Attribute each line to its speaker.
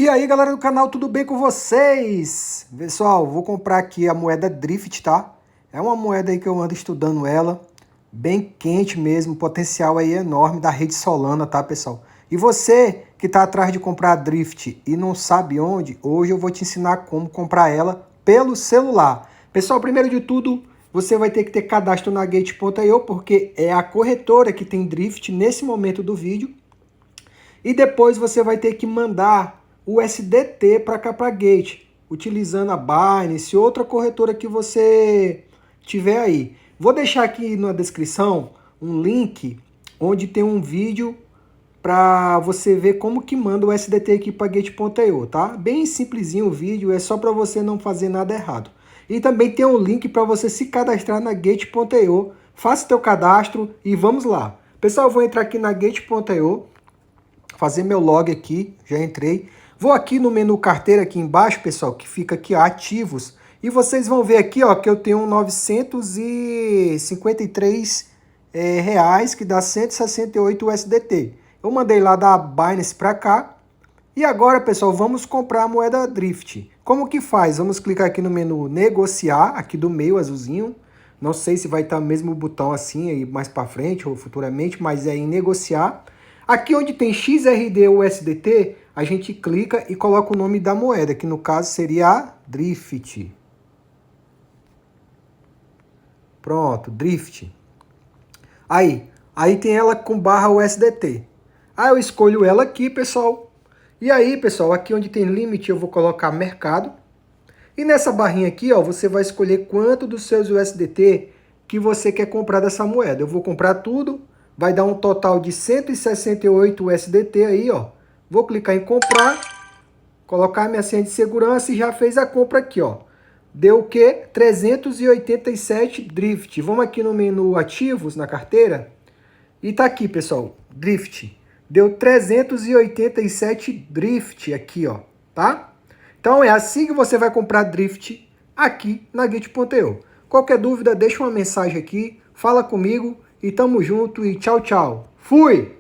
Speaker 1: E aí, galera do canal, tudo bem com vocês? Pessoal, vou comprar aqui a moeda Drift, tá? É uma moeda aí que eu ando estudando ela, bem quente mesmo, potencial aí enorme da rede Solana, tá, pessoal? E você que tá atrás de comprar a Drift e não sabe onde, hoje eu vou te ensinar como comprar ela pelo celular. Pessoal, primeiro de tudo, você vai ter que ter cadastro na Gate.io, porque é a corretora que tem Drift nesse momento do vídeo. E depois você vai ter que mandar o USDT para cá para Gate, utilizando a Binance, outra corretora que você tiver aí. Vou deixar aqui na descrição um link onde tem um vídeo para você ver como que manda o USDT aqui para Gate.io, tá? Bem simplesinho o vídeo, é só para você não fazer nada errado. E também tem um link para você se cadastrar na Gate.io. Faça teu cadastro e vamos lá. Pessoal, eu vou entrar aqui na Gate.io, fazer meu log aqui, já entrei. Vou aqui no menu carteira aqui embaixo, pessoal, que fica aqui, ó, ativos. E vocês vão ver aqui, ó, que eu tenho 953 reais, que dá 168 USDT. Eu mandei lá da Binance para cá. E agora, pessoal, vamos comprar a moeda Drift. Como que faz? Vamos clicar aqui no menu negociar, aqui do meio azulzinho. Não sei se vai estar o mesmo botão assim aí mais para frente ou futuramente, mas é em negociar. Aqui onde tem XRD ou USDT, a gente clica e coloca o nome da moeda, que no caso seria a Drift. Pronto, Drift. Aí tem ela com barra USDT. Aí eu escolho ela aqui, pessoal. E aí, pessoal, aqui onde tem limite eu vou colocar mercado. E nessa barrinha aqui, ó, você vai escolher quanto dos seus USDT que você quer comprar dessa moeda. Eu vou comprar tudo. Vai dar um total de 168 USDT aí, ó. Vou clicar em comprar, colocar minha senha de segurança e já fez a compra aqui, ó. Deu o quê? 387 Drift. Vamos aqui no menu ativos na carteira. E tá aqui, pessoal, Drift. Deu 387 Drift aqui, ó, tá? Então é assim que você vai comprar Drift aqui na Gate.io. Qualquer dúvida, deixa uma mensagem aqui, fala comigo. E tamo junto e tchau, tchau. Fui!